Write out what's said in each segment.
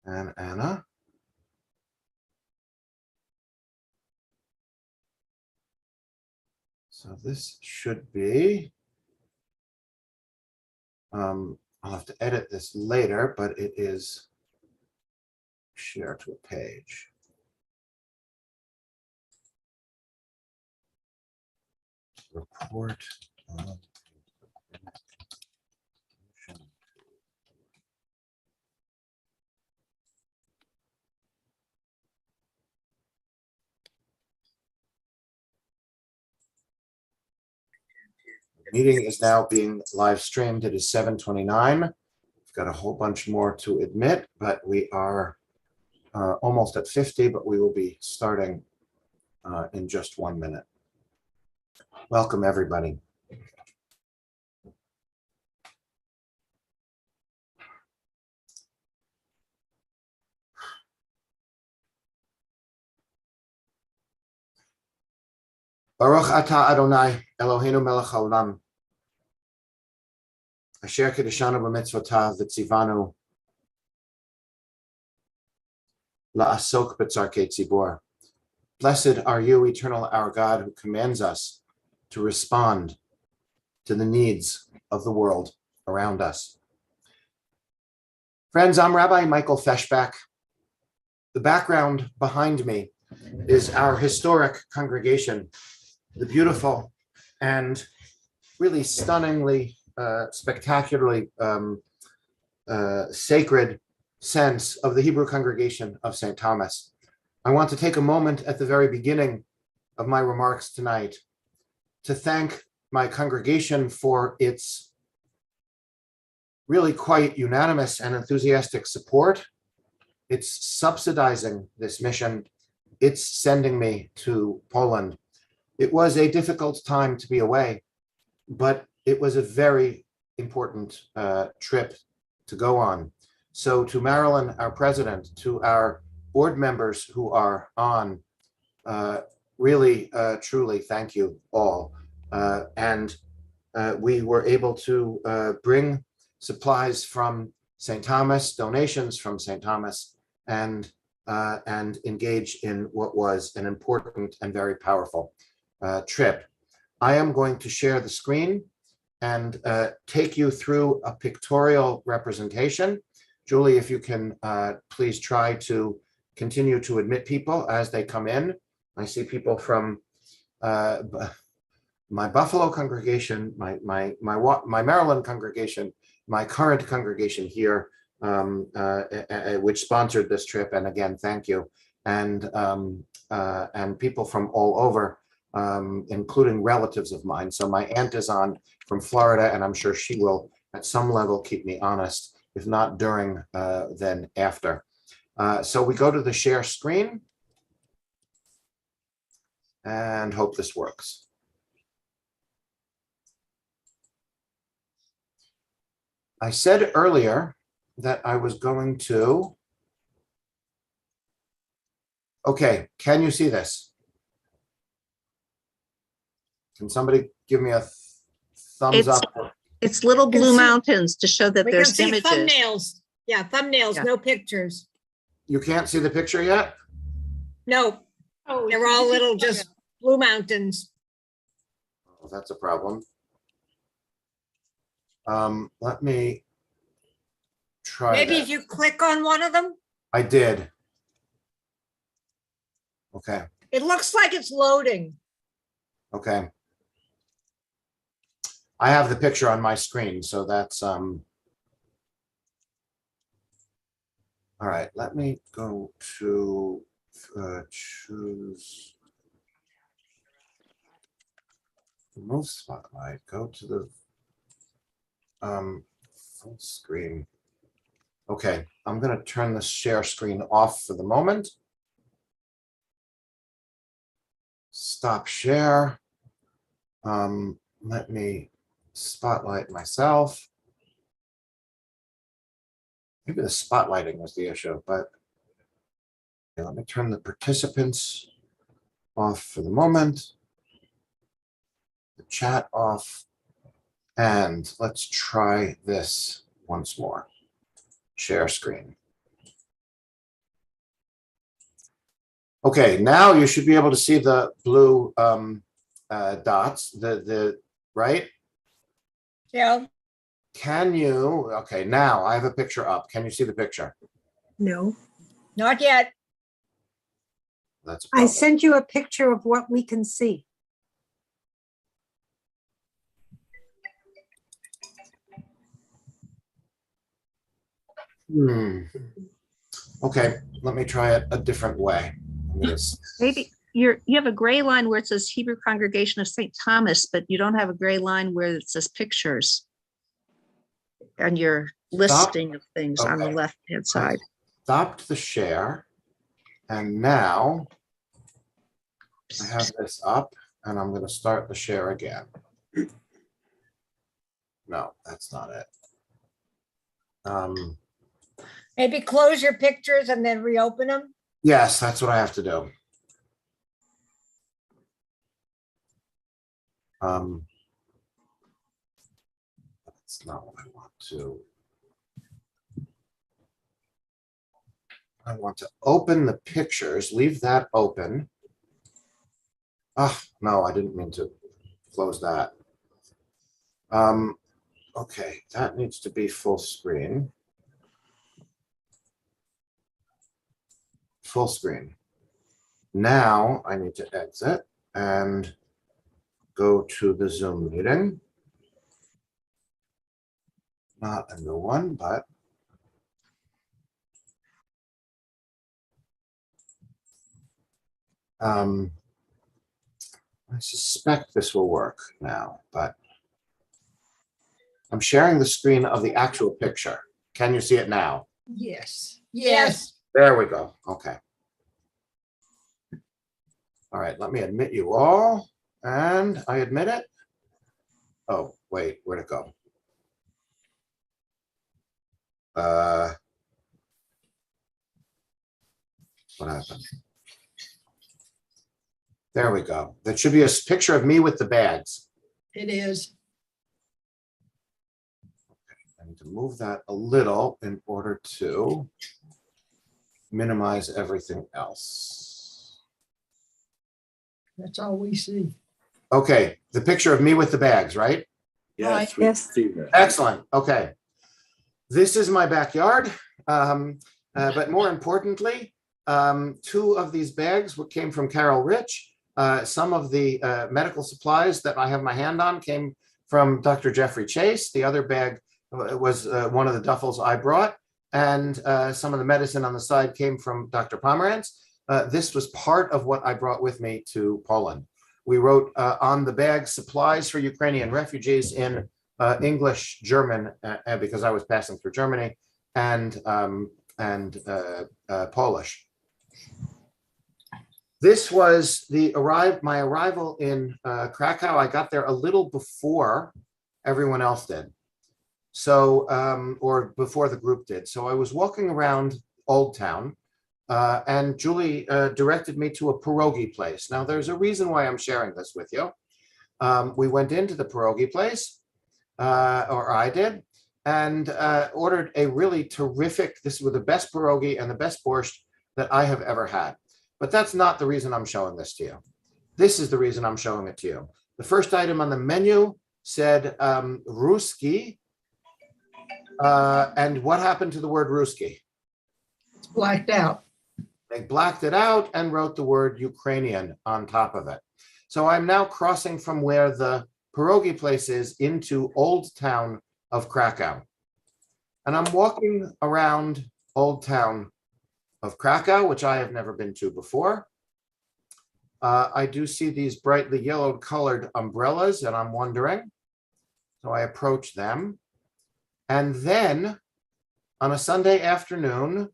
and Anna. So this should be, I'll have to edit this later, but it is share to a page. Report on the meeting is now being live streamed. It is 7:29. We've got a whole bunch more to admit, but we are almost at 50, but we will be starting in just 1 minute. Welcome, everybody. Baruch atah Adonai Eloheinu melech haolam asher kiddushanu b'mitzvotav v'tzivanu la'asok b'tzarkei tzibor. Blessed are you, eternal our God, who commands us to respond to the needs of the world around us. Friends, I'm Rabbi Michael Feshbach. The background behind me is our historic congregation, the beautiful and really stunningly, spectacularly sacred sense of the Hebrew congregation of St. Thomas. I want to take a moment at the very beginning of my remarks tonight to thank my congregation for its really quite unanimous and enthusiastic support. It's subsidizing this mission. It's sending me to Poland. It was a difficult time to be away, but it was a very important trip to go on. So to Marilyn, our president, to our board members who are on, really, truly, thank you all. And we were able to bring supplies from St. Thomas, donations from St. Thomas, and engage in what was an important and very powerful trip. I am going to share the screen and take you through a pictorial representation. Julie, if you can please try to continue to admit people as they come in. I see people from my Buffalo congregation, my Maryland congregation, my current congregation here, which sponsored this trip. And again, thank you. And people from all over, including relatives of mine. So my aunt is on from Florida, and I'm sure she will at some level keep me honest, if not during, then after. So we go to the share screen and hope this works. I said earlier that I was going to, okay, can you see this? Can somebody give me a thumbs up? It's little blue mountains to show that there's images. Thumbnails. Yeah, thumbnails, Yeah. no pictures. You can't see the picture yet? No, Oh, they're all little just blue mountains. Oh, that's a problem. Let me try Maybe that. if you click on one of them, I did. Okay, it looks like it's loading. okay. I have the picture on my screen, so that's all right. Let me go to choose remove spotlight. Go to the full screen. Okay, I'm going to turn the share screen off for the moment. Stop share. Let me spotlight myself. Maybe the spotlighting was the issue, but okay, let me turn the participants off for the moment. The chat off. And let's try this once more. Share screen. Okay, now you should be able to see the blue dots, right? Yeah, Can you, okay, now I have a picture up. Can you see the picture? No, not yet. That's a I problem. sent you a picture of what we can see. Okay, let me try it a different way. Maybe you have a gray line where it says Hebrew Congregation of St. Thomas, but you don't have a gray line where it says pictures. And your listing of things on the Okay. left-hand side. Stopped the share. And now I have this up and I'm going to start the share again. No, that's not it. Maybe close your pictures and then reopen them. Yes, that's what I have to do. That's not what I want to. I want to open the pictures, leave that open. Oh, no, I didn't mean to close that. Okay, that needs to be full screen. Full screen. Now I need to exit and go to the Zoom meeting. Not a new one, but I suspect this will work now, but I'm sharing the screen of the actual picture. Can you see it now? Yes. Yes. There we go. Okay. All right, let me admit you all. And I admit it. Oh, wait, where'd it go? What happened? There we go. That should be a picture of me with the bags. It is. I need to move that a little in order to minimize everything else. That's all we see. Okay, the picture of me with the bags, right? Yes, we Yes. see that. Excellent. Okay. This is my backyard. But more importantly, two of these bags came from Carol Rich. Some of the medical supplies that I have my hand on came from Dr. Jeffrey Chase. The other bag was one of the duffels I brought. And some of the medicine on the side came from Dr. Pomerantz. This was part of what I brought with me to Poland. We wrote on the bag supplies for Ukrainian refugees in English, German, because I was passing through Germany, and Polish. This was my arrival in Krakow. I got there a little before everyone else did. So, or before the group did. So I was walking around Old Town and Julie directed me to a pierogi place. Now there's a reason why I'm sharing this with you. We went into the pierogi place, or I did, and ordered a really terrific, this was the best pierogi and the best borscht that I have ever had. But that's not the reason I'm showing this to you. This is the reason I'm showing it to you. The first item on the menu said Ruski. And what happened to the word Ruski? It's blacked out. They blacked it out and wrote the word Ukrainian on top of it. So I'm now crossing from where the pierogi place is into Old Town of Krakow. And I'm walking around Old Town of Krakow, which I have never been to before. I do see these brightly yellow colored umbrellas, and I'm wondering. So I approach them. And then on a Sunday afternoon,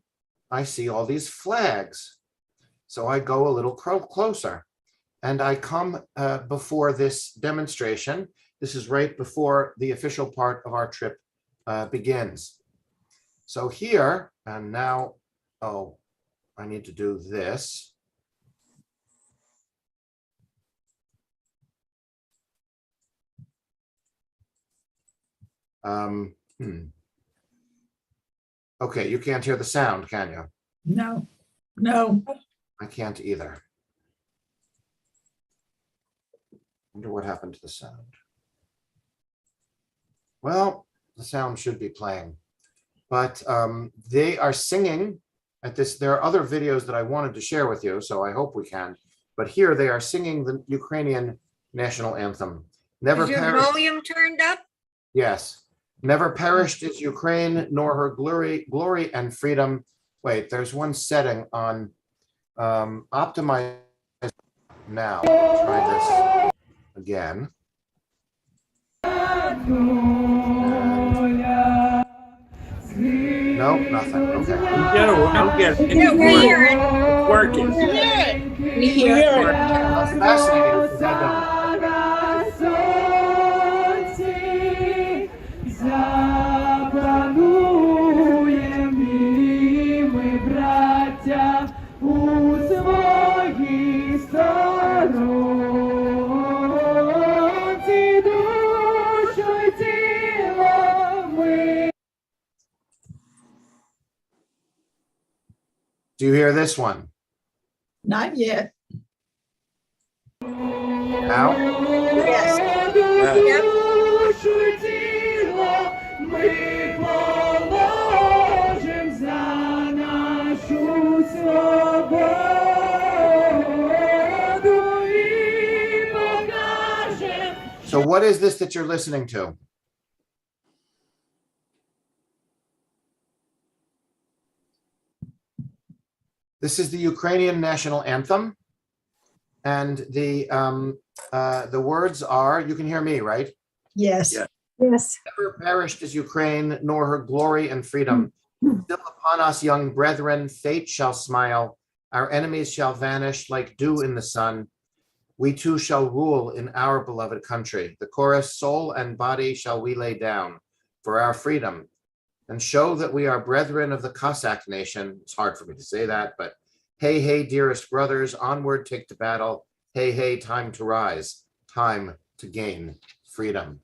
I see all these flags. So I go a little closer and I come before this demonstration. This is right before the official part of our trip begins. So here, and now, oh, I need to do this. Okay, you can't hear the sound, can you? No, no. I can't either. Wonder what happened to the sound. Well, the sound should be playing, but they are singing at this. There are other videos that I wanted to share with you, so I hope we can. But here they are singing the Ukrainian national anthem. Never Is your perished. volume turned up? Yes. Never perished is Ukraine, nor her glory and freedom. Wait, there's one setting on optimize now. Try this again. Nope, nothing. Okay. Don't get it. Yeah, we hear it. It's working. We hear it. That's fascinating because I don't. Do you hear this one? Not yet. Now? Yes. So what is this that you're listening to? This is the Ukrainian national anthem. And the words are, you can hear me, right? Yes. Yeah. Yes. Never perished is Ukraine, nor her glory and freedom. Still upon us, young brethren, fate shall smile. Our enemies shall vanish like dew in the sun. We too shall rule in our beloved country. The chorus, soul and body shall we lay down for our freedom and show that we are brethren of the Cossack nation. It's hard for me to say that, but hey, hey, dearest brothers, onward take to battle. Hey, hey, time to rise, time to gain freedom.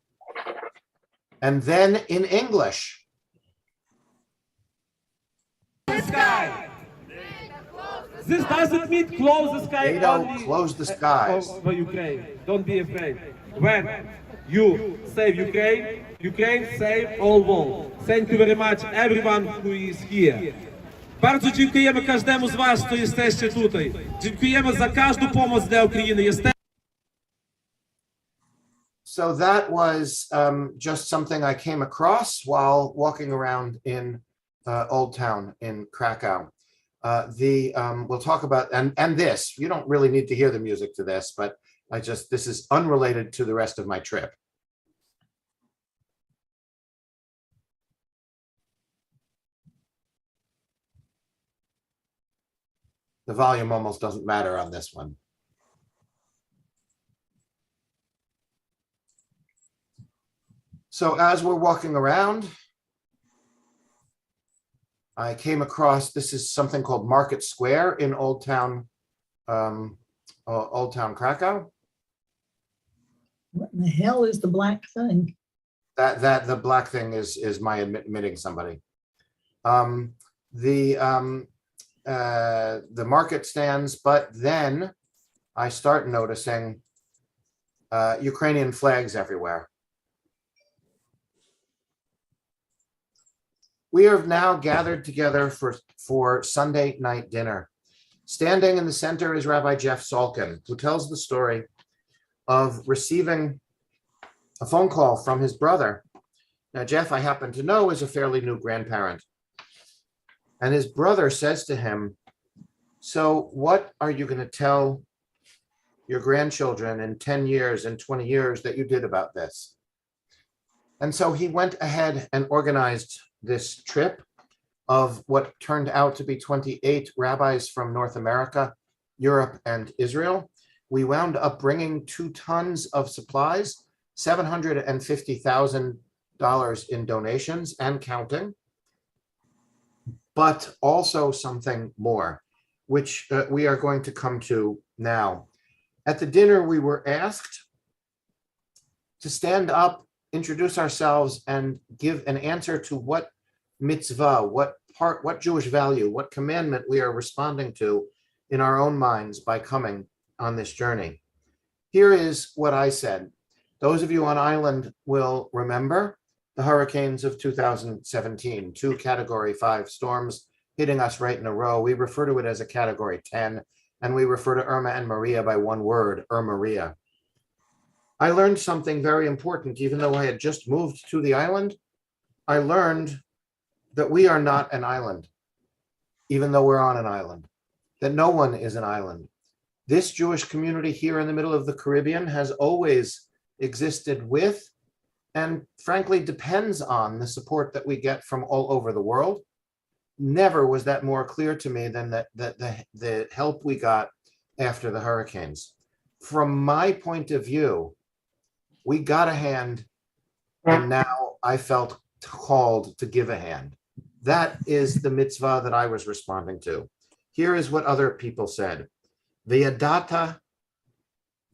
And then in English. Sky. This doesn't mean close the sky. NATO, only close the skies. over Ukraine. Don't be afraid. When you save Ukraine, Ukraine save all world. Thank you very much, everyone who is here. Bardzo dziękujemy każdemu z was, kto jesteście tutaj. Dziękujemy za każdą pomoc dla України. So that was just something I came across while walking around in Old Town in Krakow. We'll talk about, and this, you don't really need to hear the music to this, but this is unrelated to the rest of my trip. The volume almost doesn't matter on this one. So as we're walking around, I came across, this is something called Market Square in Old Town Krakow. What in the hell is the black thing? That the black thing is my admitting somebody. The market stands, but then I start noticing Ukrainian flags everywhere. We are now gathered together for Sunday night dinner. Standing in the center is Rabbi Jeff Salkin, who tells the story of receiving a phone call from his brother. Now, Jeff, I happen to know, is a fairly new grandparent. And his brother says to him, so what are you going to tell your grandchildren in 10 years and 20 years that you did about this? And so he went ahead and organized this trip of what turned out to be 28 rabbis from North America, Europe, and Israel. We wound up bringing 2 tons of supplies, $750,000 in donations and counting, but also something more, which we are going to come to now. At the dinner, we were asked to stand up, introduce ourselves, and give an answer to what mitzvah, what Jewish value, what commandment we are responding to in our own minds by coming on this journey. Here is what I said. Those of you on island will remember the hurricanes of 2017, two Category 5 storms hitting us right in a row. We refer to it as a Category 10, and we refer to Irma and Maria by one word, Irmaria. I learned something very important. Even though I had just moved to the island, I learned that we are not an island, even though we're on an island, that no one is an island. This Jewish community here in the middle of the Caribbean has always existed with, and frankly depends on, the support that we get from all over the world. Never was that more clear to me than the help we got after the hurricanes. From my point of view, we got a hand, and now I felt called to give a hand. That is the mitzvah that I was responding to. Here is what other people said. V'yadata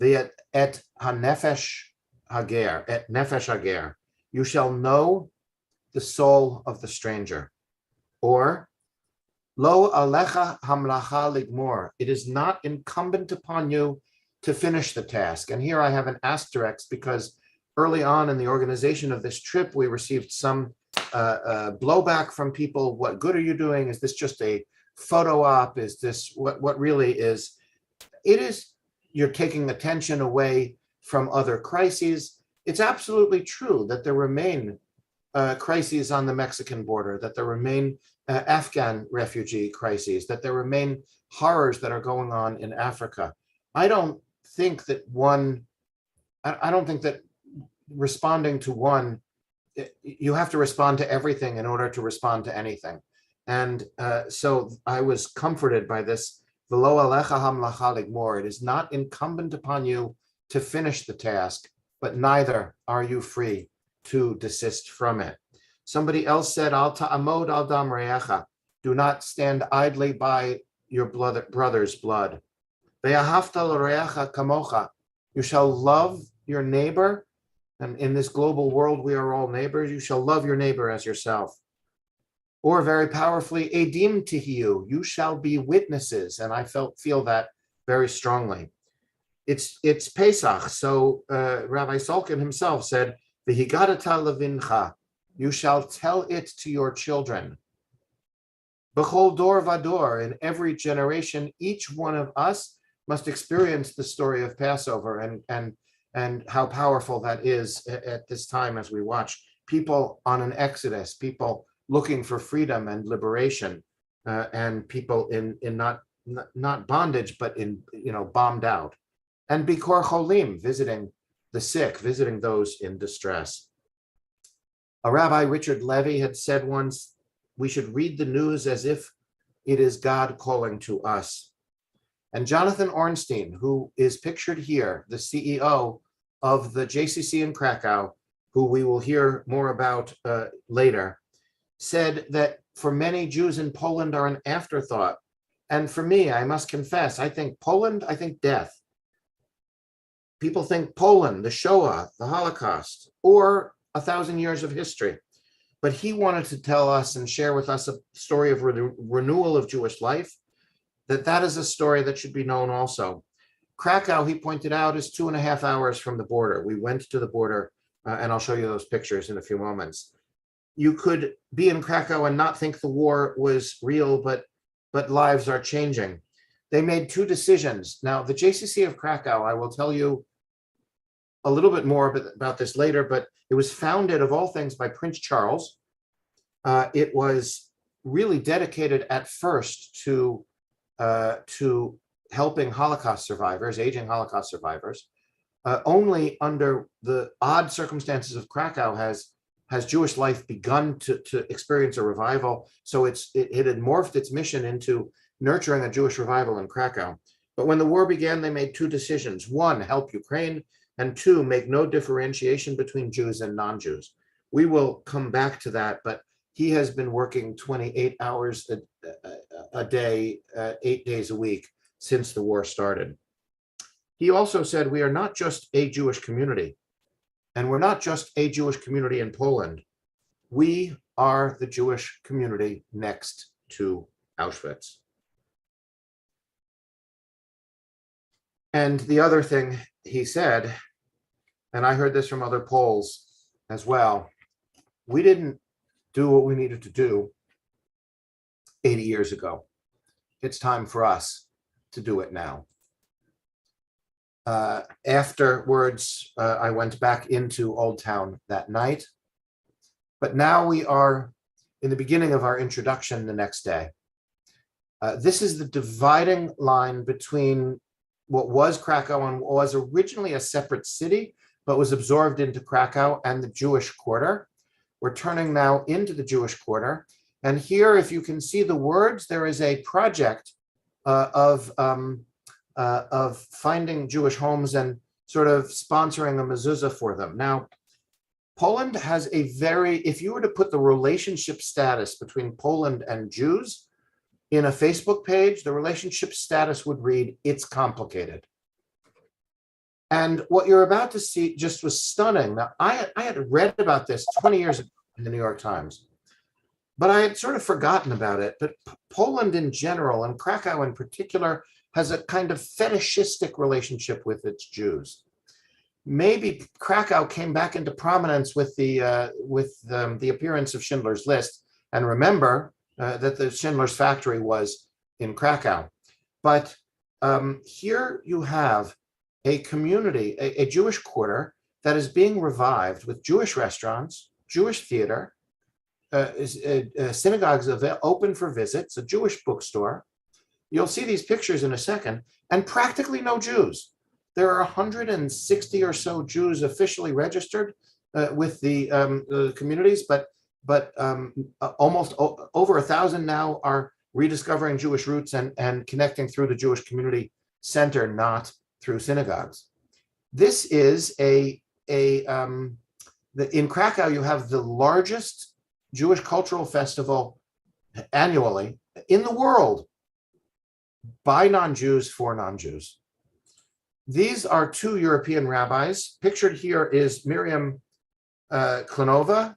et hanefesh hager, et nefesh hager. You shall know the soul of the stranger. Or, lo alecha hamlacha ligmor. It is not incumbent upon you to finish the task. And here I have an asterisk because early on in the organization of this trip, we received some blowback from people. What good are you doing? Is this just a photo op? Is this what really is? It is, you're taking attention away from other crises. It's absolutely true that there remain crises on the Mexican border, that there remain Afghan refugee crises, that there remain horrors that are going on in Africa. I don't think that responding to one, you have to respond to everything in order to respond to anything. And so I was comforted by this. V'lo alecha hamlacha ligmor. It is not incumbent upon you to finish the task, but neither are you free to desist from it. Somebody else said, Al ta'amod al dam re'echa. Do not stand idly by your brother's blood. Ve'ahavta l're'echa kamocha. You shall love your neighbor, and in this global world, we are all neighbors. You shall love your neighbor as yourself. Or very powerfully, edim tihiyu. You shall be witnesses, and I feel that very strongly. It's Pesach, so Rabbi Salkin himself said, "V'higadata levincha." You shall tell it to your children. B'chol dor vador. In every generation, each one of us must experience the story of Passover and how powerful that is at this time as we watch people on an exodus, people looking for freedom and liberation, and people in not bondage, but in, bombed out. And Bikor Cholim, visiting the sick, visiting those in distress. A Rabbi, Richard Levy, had said once, we should read the news as if it is God calling to us. And Jonathan Ornstein, who is pictured here, the CEO of the JCC in Krakow, who we will hear more about later, said that for many, Jews in Poland are an afterthought. And for me, I must confess, I think Poland, I think death. People think Poland, the Shoah, the Holocaust, or 1,000 years of history. But he wanted to tell us and share with us a story of renewal of Jewish life, that is a story that should be known also. Krakow, he pointed out, is 2.5 hours from the border. We went to the border, and I'll show you those pictures in a few moments. You could be in Krakow and not think the war was real, but lives are changing. They made two decisions. Now, the JCC of Krakow, I will tell you a little bit more about this later, but it was founded, of all things, by Prince Charles. It was really dedicated at first to helping Holocaust survivors, aging Holocaust survivors. Only under the odd circumstances of Krakow has Jewish life begun to experience a revival. So it had morphed its mission into nurturing a Jewish revival in Krakow. But when the war began, they made two decisions. One, help Ukraine, and two, make no differentiation between Jews and non-Jews. We will come back to that, but he has been working 28 hours a day, 8 days a week since the war started. He also said, we are not just a Jewish community, and we're not just a Jewish community in Poland. We are the Jewish community next to Auschwitz. And the other thing he said, and I heard this from other Poles as well, we didn't do what we needed to do 80 years ago. It's time for us to do it now. Afterwards, I went back into Old Town that night, but now we are in the beginning of our introduction the next day. This is the dividing line between what was Krakow and what was originally a separate city, but was absorbed into Krakow and the Jewish quarter. We're turning now into the Jewish quarter. And here, if you can see the words, there is a project of finding Jewish homes and sort of sponsoring a mezuzah for them. Now, Poland has a very, if you were to put the relationship status between Poland and Jews in a Facebook page, the relationship status would read, "It's complicated." And what you're about to see just was stunning. Now, I had read about this 20 years ago in the New York Times, but I had sort of forgotten about it. But Poland in general, and Krakow in particular, has a kind of fetishistic relationship with its Jews. Maybe Krakow came back into prominence with the appearance of Schindler's List. And remember that the Schindler's factory was in Krakow. But here you have a community, a Jewish quarter that is being revived with Jewish restaurants, Jewish theater, synagogues open for visits, a Jewish bookstore. You'll see these pictures in a second, and practically no Jews. There are 160 or so Jews officially registered with the communities, but almost over 1,000 now are rediscovering Jewish roots and connecting through the Jewish community center, not through synagogues. This is in Krakow, you have the largest Jewish cultural festival annually in the world by non-Jews for non-Jews. These are two European rabbis. Pictured here is Miriam Klimova,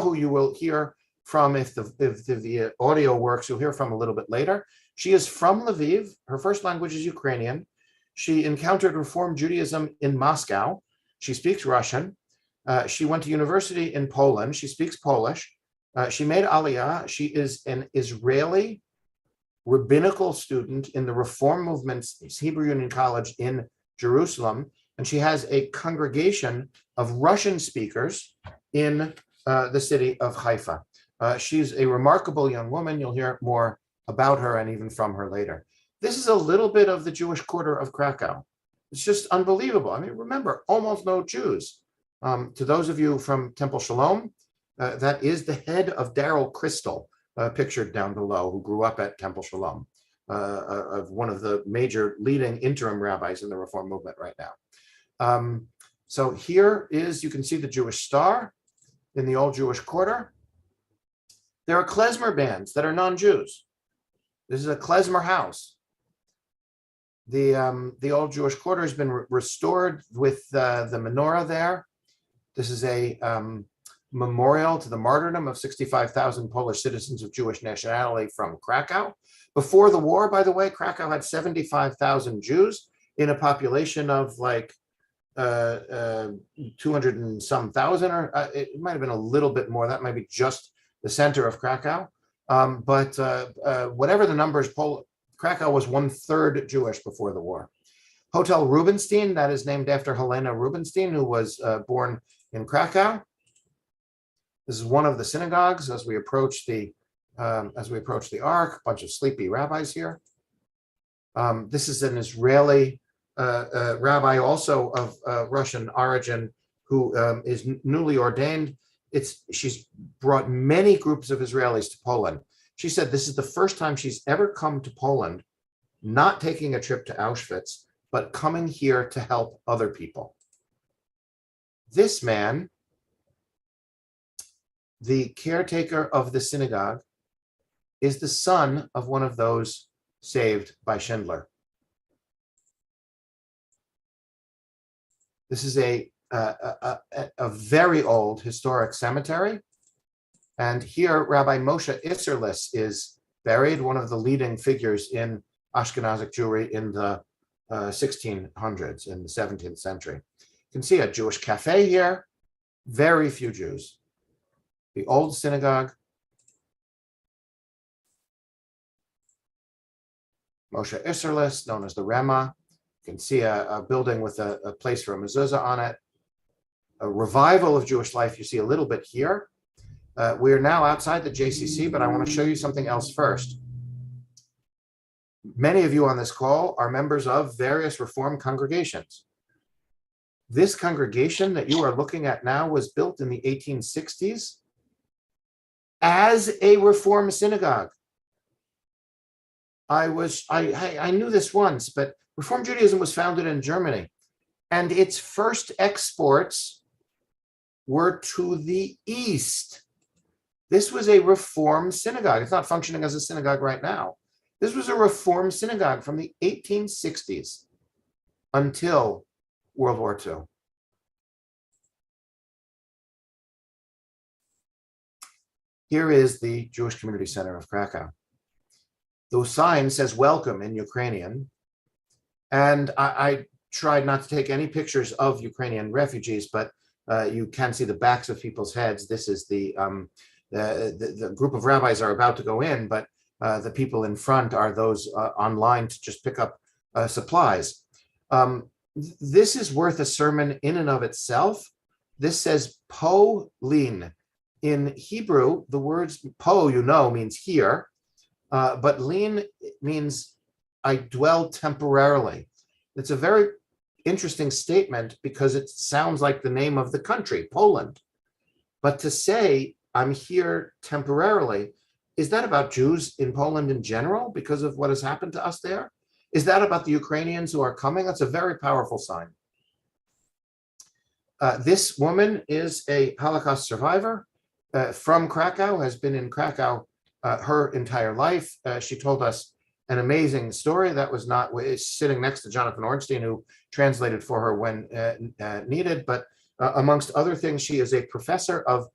who you will hear from if the audio works, you'll hear from a little bit later. She is from Lviv. Her first language is Ukrainian. She encountered Reform Judaism in Moscow. She speaks Russian. She went to university in Poland. She speaks Polish. She made Aliyah. She is an Israeli rabbinical student in the Reform Movement's Hebrew Union College in Jerusalem. And she has a congregation of Russian speakers in the city of Haifa. She's a remarkable young woman. You'll hear more about her and even from her later. This is a little bit of the Jewish quarter of Krakow. It's just unbelievable. I mean, remember, almost no Jews. To those of you from Temple Shalom, that is the head of Darryl Crystal, pictured down below, who grew up at Temple Shalom, of one of the major leading interim rabbis in the Reform movement right now. So here is, you can see the Jewish star in the old Jewish quarter. There are klezmer bands that are non-Jews. This is a klezmer house. The old Jewish quarter has been restored with the menorah there. This is a memorial to the martyrdom of 65,000 Polish citizens of Jewish nationality from Krakow. Before the war, by the way, Krakow had 75,000 Jews in a population of like 200 and some thousand, or it might have been a little bit more. That might be just the center of Krakow. But whatever the numbers, Krakow was 1/3 Jewish before the war. Hotel Rubinstein, that is named after Helena Rubinstein, who was born in Krakow. This is one of the synagogues as we approach the Ark. A bunch of sleepy rabbis here. This is an Israeli rabbi, also of Russian origin, who is newly ordained. She's brought many groups of Israelis to Poland. She said this is the first time she's ever come to Poland, not taking a trip to Auschwitz, but coming here to help other people. This man, the caretaker of the synagogue, is the son of one of those saved by Schindler. This is a very old historic cemetery. And here, Rabbi Moshe Isserlis is buried, one of the leading figures in Ashkenazic Jewry in the 1600s in the 17th century. You can see a Jewish cafe here, very few Jews. The old synagogue. Moshe Isserlis, known as the Rema. You can see a building with a place for a mezuzah on it. A revival of Jewish life you see a little bit here. We're now outside the JCC, but I want to show you something else first. Many of you on this call are members of various Reformed congregations. This congregation that you are looking at now was built in the 1860s as a Reformed synagogue. I knew this once, but Reformed Judaism was founded in Germany, and its first exports were to the East. This was a Reformed synagogue. It's not functioning as a synagogue right now. This was a Reformed synagogue from the 1860s until World War II. Here is the Jewish Community Center of Krakow. The sign says welcome in Ukrainian. And I tried not to take any pictures of Ukrainian refugees, but you can see the backs of people's heads. This is the group of rabbis are about to go in, but the people in front are those online to just pick up supplies. This is worth a sermon in and of itself. This says po-lin. In Hebrew, the words po, you know, means here, but lin means I dwell temporarily. It's a very interesting statement because it sounds like the name of the country, Poland. But to say I'm here temporarily, is that about Jews in Poland in general because of what has happened to us there? Is that about the Ukrainians who are coming? That's a very powerful sign. This woman is a Holocaust survivor from Krakow, has been in Krakow her entire life. She told us an amazing story that was not sitting next to Jonathan Ornstein, who translated for her when needed. But amongst other things, she is a professor of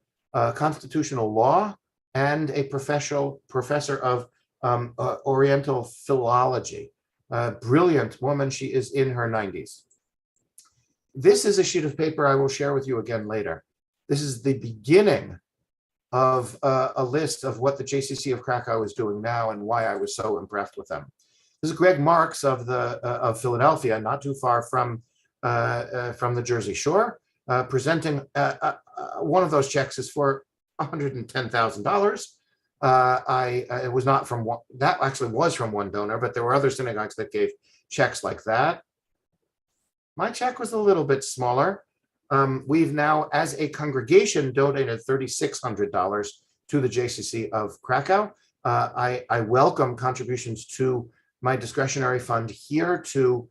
constitutional law and a professor of Oriental philology. Brilliant woman. She is in her 90s. This is a sheet of paper I will share with you again later. This is the beginning of a list of what the JCC of Krakow is doing now and why I was so impressed with them. This is Greg Marks of Philadelphia, not too far from the Jersey Shore, presenting one of those checks is for $110,000. It was not from one, that actually was from one donor, but there were other synagogues that gave checks like that. My check was a little bit smaller. We've now, as a congregation, donated $3,600 to the JCC of Krakow. I welcome contributions to my discretionary fund here to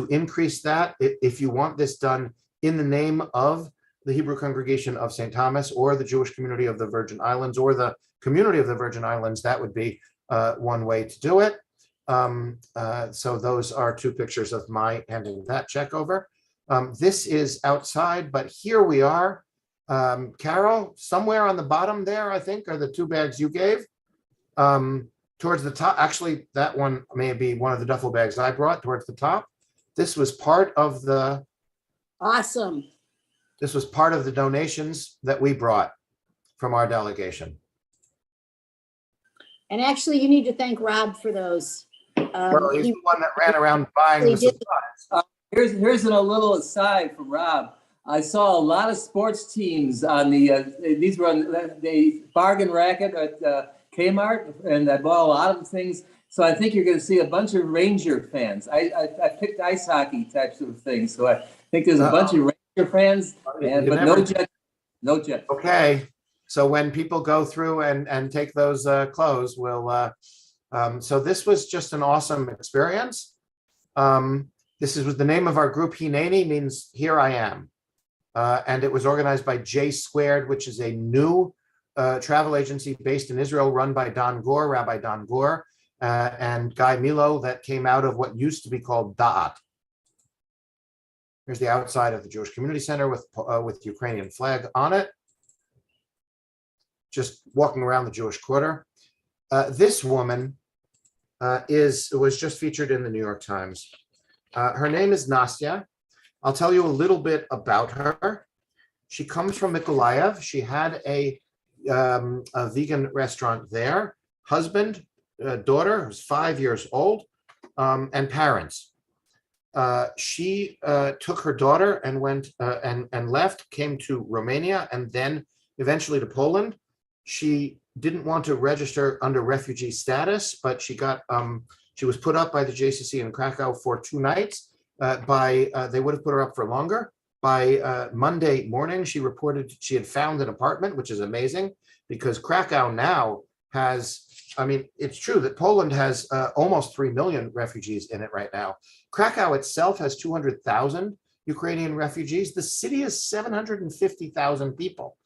increase that. If you want this done in the name of the Hebrew Congregation of St. Thomas or the Jewish Community of the Virgin Islands or the Community of the Virgin Islands, that would be one way to do it. So those are two pictures of my handing that check over. This is outside, but here we are. Carol, somewhere on the bottom there, I think, are the two bags you gave. Towards the top, actually, that one may be one of the duffel bags I brought towards the top. This was part of the... Awesome. This was part of the donations that we brought from our delegation. And actually, you need to thank Rob for those. Well, he's the one that ran around buying the supplies. Here's a little aside from Rob. I saw a lot of sports teams on these were on the bargain racket at Kmart, and I bought a lot of things. So I think you're going to see a bunch of Ranger fans. I picked ice hockey types of things. So I think there's a bunch of Ranger fans, but no Jets. No Jets. Okay. So when people go through and take those clothes, we'll. So this was just an awesome experience. This was the name of our group. Hineni means here I am. And it was organized by J Squared, which is a new travel agency based in Israel, run by Don Gore, Rabbi Don Gore, and Guy Milo, that came out of what used to be called Da'at. Here's the outside of the Jewish Community Center with Ukrainian flag on it. Just walking around the Jewish Quarter. This woman was just featured in the New York Times. Her name is Nastya. I'll tell you a little bit about her. She comes from Mykolaiv. She had a vegan restaurant there. Husband, daughter, who's 5 years old, and parents. She took her daughter and went and left, came to Romania, and then eventually to Poland. She didn't want to register under refugee status, but she got she was put up by the JCC in Krakow for 2 nights. They would have put her up for longer. By Monday morning, she reported she had found an apartment, which is amazing because Krakow now has, I mean, it's true that Poland has almost 3 million refugees in it right now. Krakow itself has 200,000 Ukrainian refugees. The city is 750,000 people.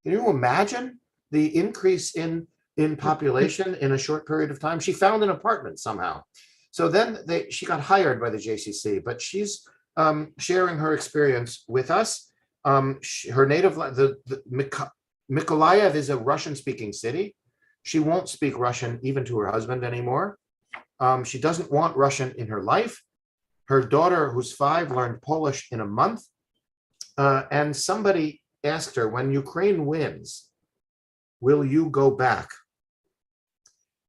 Can you imagine the increase in population in a short period of time? She found an apartment somehow. So then she got hired by the JCC, but she's sharing her experience with us. Her native, Mykolaiv is a Russian-speaking city. She won't speak Russian even to her husband anymore. She doesn't want Russian in her life. Her daughter, who's 5, learned Polish in a month. And somebody asked her, when Ukraine wins, will you go back?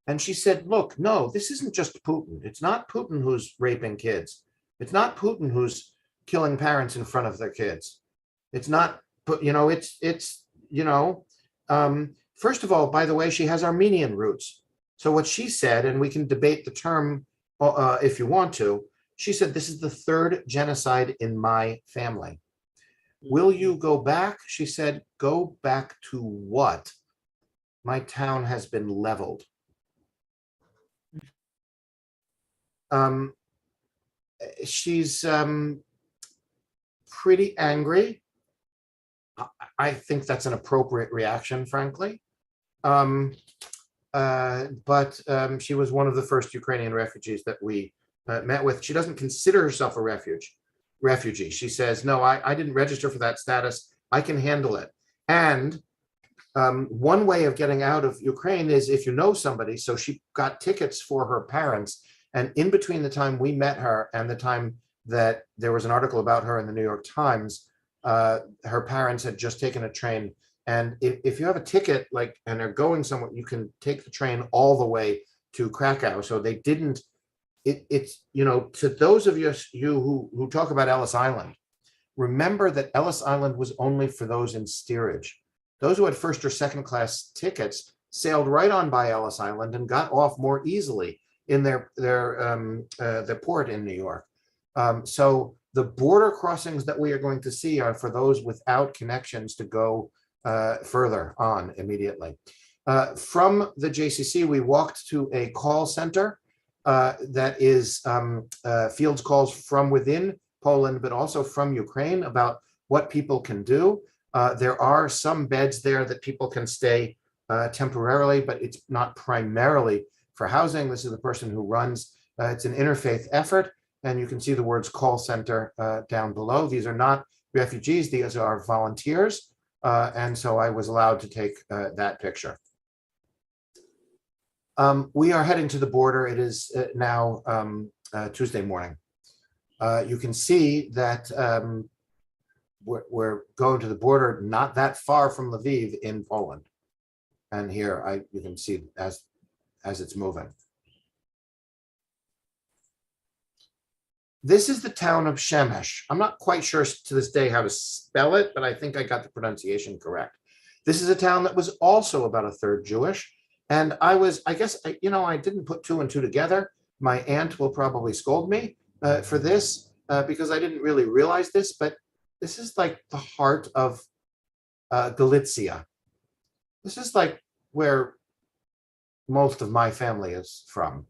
And she said, look, no, this isn't just Putin. It's not Putin who's raping kids. It's not Putin who's killing parents in front of their kids. It's not, you know, first of all, by the way, she has Armenian roots. So what she said, and we can debate the term if you want to, she said, this is the 3rd genocide in my family. Will you go back? She said, go back to what? My town has been leveled. She's pretty angry. I think that's an appropriate reaction, frankly. But she was one of the first Ukrainian refugees that we met with. She doesn't consider herself a refugee. She says, no, I didn't register for that status. I can handle it. And one way of getting out of Ukraine is if you know somebody. So she got tickets for her parents. And in between the time we met her and the time that there was an article about her in the New York Times, her parents had just taken a train. And if you have a ticket, and are going somewhere, you can take the train all the way to Krakow. So they didn't, it's, you know, to those of you who talk about Ellis Island, remember that Ellis Island was only for those in steerage. Those who had 1st or 2nd class tickets sailed right on by Ellis Island and got off more easily in their port in New York. So the border crossings that we are going to see are for those without connections to go further on immediately. From the JCC, we walked to a call center that is fields calls from within Poland, but also from Ukraine about what people can do. There are some beds there that people can stay temporarily, but it's not primarily for housing. This is the person who runs. It's an interfaith effort, and you can see the words call center down below. These are not refugees, these are volunteers. And so I was allowed to take that picture. We are heading to the border. It is now Tuesday morning. You can see that we're going to the border not that far from Lviv in Poland. And here you can see as it's moving. This is the town of Shemesh. I'm not quite sure to this day how to spell it, but I think I got the pronunciation correct. This is a town that was also about a 1/3 Jewish. And I guess, you know, I didn't put 2 and 2 together. My aunt will probably scold me for this because I didn't really realize this, but this is like the heart of Galicia. This is like where most of my family is from.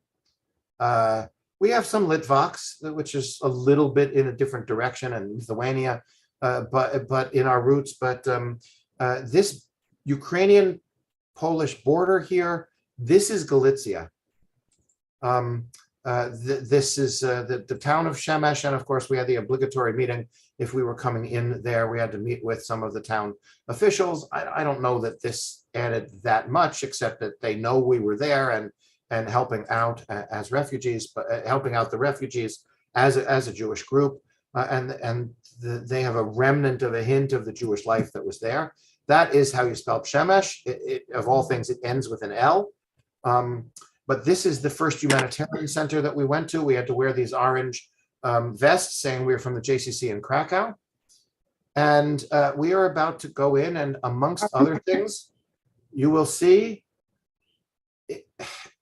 We have some Litvaks, which is a little bit in a different direction, and Lithuania, but in our roots. But this Ukrainian-Polish border here, this is Galicia. This is the town of Shemesh, and of course we had the obligatory meeting. If we were coming in there, we had to meet with some of the town officials. I don't know that this added that much, except that they know we were there, and helping out as refugees, but helping out the refugees as a Jewish group. They have a remnant of a hint of the Jewish life that was there. That is how you spell Shemesh. Of all things, it ends with an L. But this is the first humanitarian center that we went to. We had to wear these orange vests saying we were from the JCC in Krakow. And we are about to go in, and amongst other things, you will see,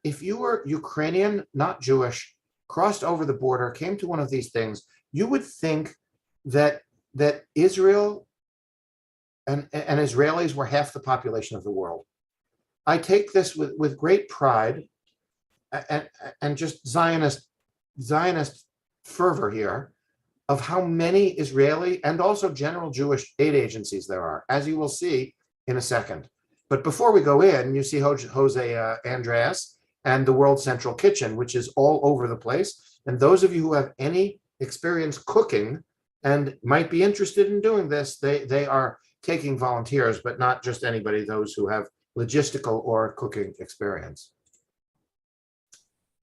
if you were Ukrainian, not Jewish, crossed over the border, came to one of these things, you would think that Israel and Israelis were half the population of the world. I take this with great pride and just Zionist fervor here of how many Israeli and also general Jewish aid agencies there are, as you will see in a second. But before we go in, you see Jose Andreas and the World Central Kitchen, which is all over the place. And those of you who have any experience cooking and might be interested in doing this, they are taking volunteers, but not just anybody, those who have logistical or cooking experience.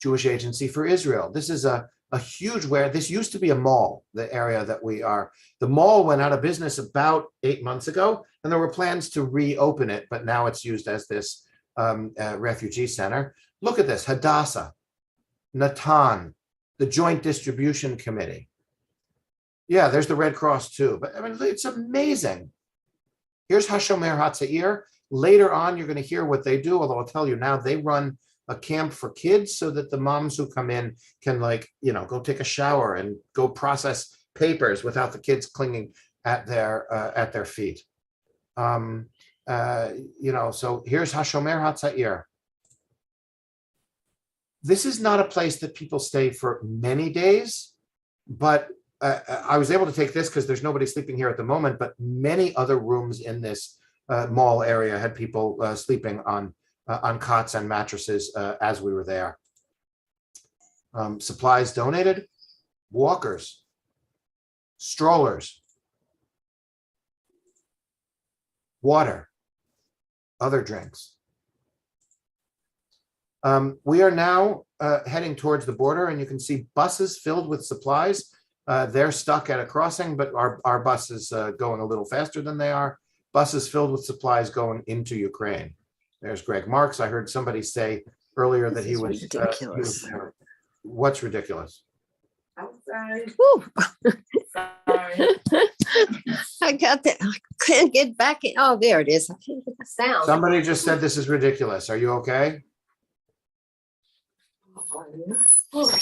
Jewish Agency for Israel. This is a huge this used to be a mall, the area that we are. The mall went out of business about 8 months ago, and there were plans to reopen it, but now it's used as this refugee center. Look at this, Hadassah, Natan, the Joint Distribution Committee. Yeah, there's the Red Cross too, but I mean, it's amazing. Here's Hashomer Hatzair. Later on, you're going to hear what they do, although I'll tell you now, they run a camp for kids so that the moms who come in can, like, go take a shower and go process papers without the kids clinging at their feet. So here's Hashomer Hatzair. This is not a place that people stay for many days, but I was able to take this because there's nobody sleeping here at the moment, but many other rooms in this mall area had people sleeping on cots and mattresses as we were there. Supplies donated, walkers, strollers, water, other drinks. We are now heading towards the border, and you can see buses filled with supplies. They're stuck at a crossing, but our bus is going a little faster than they are. Buses filled with supplies going into Ukraine. There's Greg Marks. I heard somebody say earlier that he was ridiculous. What's ridiculous? I'm sorry. Sorry. I got that. I couldn't get back in. Oh, there it is. I can't get the sound. Somebody just said this is ridiculous. Are you okay? Okay.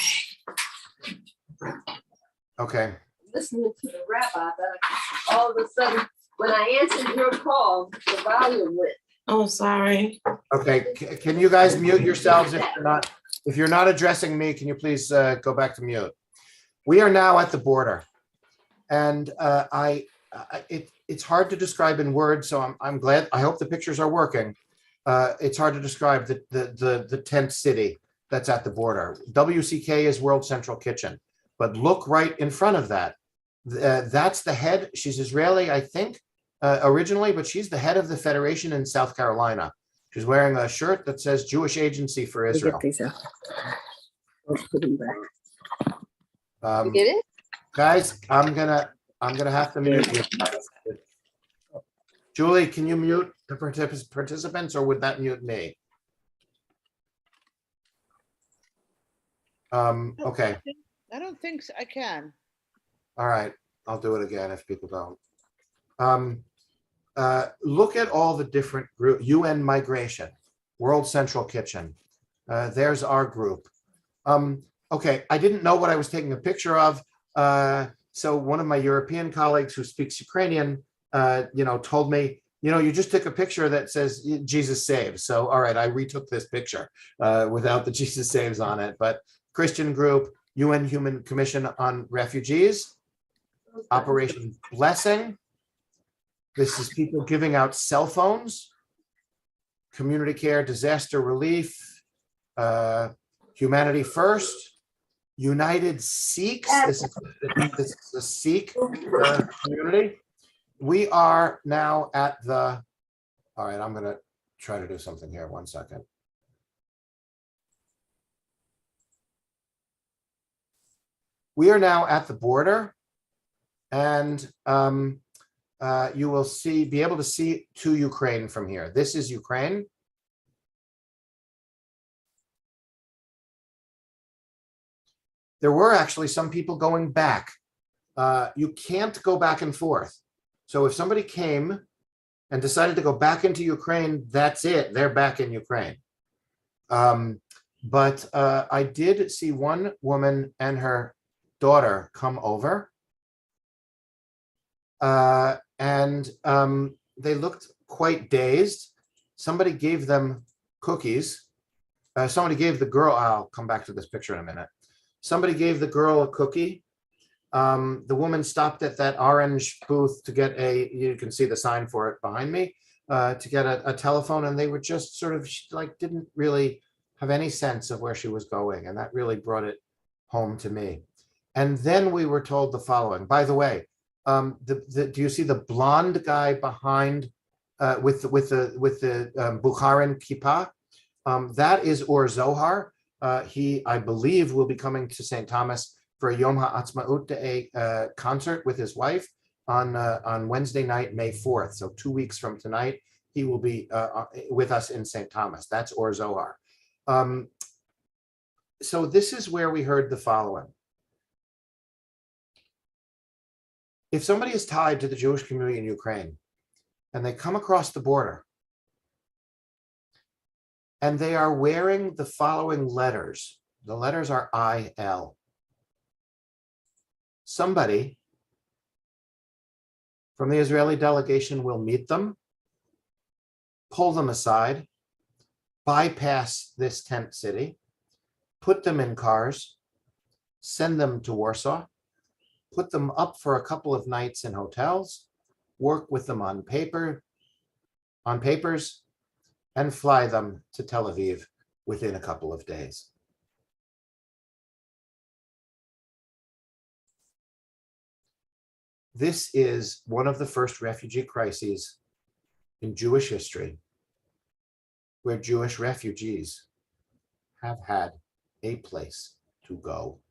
Okay. Listening to the rabbi, but all of a sudden, when I answered your call, the volume went. Oh, sorry. Okay. Can you guys mute yourselves if you're not addressing me? Can you please go back to mute? We are now at the border, and it's hard to describe in words. So I'm glad. I hope the pictures are working. It's hard to describe the tent city that's at the border. WCK is World Central Kitchen, but look right in front of that. That's the head. She's Israeli, I think, originally, but she's the head of the federation in South Carolina. She's wearing a shirt that says Jewish Agency for Israel. You get it? Guys, I'm gonna have to mute you. Julie, can you mute the participants, or would that mute me? Okay. I don't think so. I can. All right, I'll do it again if people don't. Look at all the different groups. UN Migration, World Central Kitchen. There's our group. Okay, I didn't know what I was taking a picture of. So one of my European colleagues who speaks Ukrainian, told me, you just took a picture that says Jesus saves. So, all right, I retook this picture without the Jesus saves on it. But Christian group, UN Human Commission on Refugees, Operation Blessing. This is people giving out cell phones, community care, disaster relief, Humanity First, United Sikhs. This is the Sikh community. We are now at all right, I'm going to try to do something here. 1 second. We are now at the border, and you will be able to see to Ukraine from here. This is Ukraine. There were actually some people going back. You can't go back and forth. So if somebody came and decided to go back into Ukraine, that's it. They're back in Ukraine. But I did see one woman and her daughter come over. And they looked quite dazed. Somebody gave them cookies. Somebody gave the girl, I'll come back to this picture in a minute. Somebody gave the girl a cookie. The woman stopped at that orange booth to get you can see the sign for it behind me, to get a telephone, and they were just sort of like, didn't really have any sense of where she was going. And that really brought it home to me. And then we were told the following, by the way, do you see the blonde guy behind with the Bukharin kippah? That is Or Zohar. He, I believe, will be coming to St. Thomas for a Yom HaAtzmaut Day concert with his wife on Wednesday night, May 4th. So 2 weeks from tonight, he will be with us in St. Thomas. That's Or Zohar. So this is where we heard the following. If somebody is tied to the Jewish community in Ukraine and they come across the border and they are wearing the following letters, the letters are IL. Somebody from the Israeli delegation will meet them, pull them aside, bypass this tent city, put them in cars, send them to Warsaw, put them up for a couple of nights in hotels, work with them on papers, and fly them to Tel Aviv within a couple of days. This is one of the first refugee crises in Jewish history where Jewish refugees have had a place to go.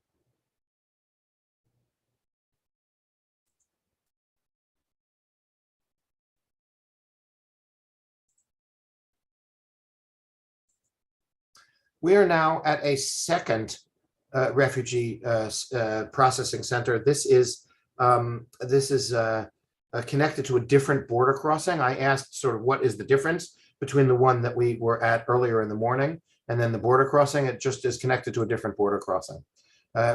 We are now at a second refugee processing center. This is connected to a different border crossing. I asked sort of what is the difference between the one that we were at earlier in the morning and then the border crossing. It just is connected to a different border crossing.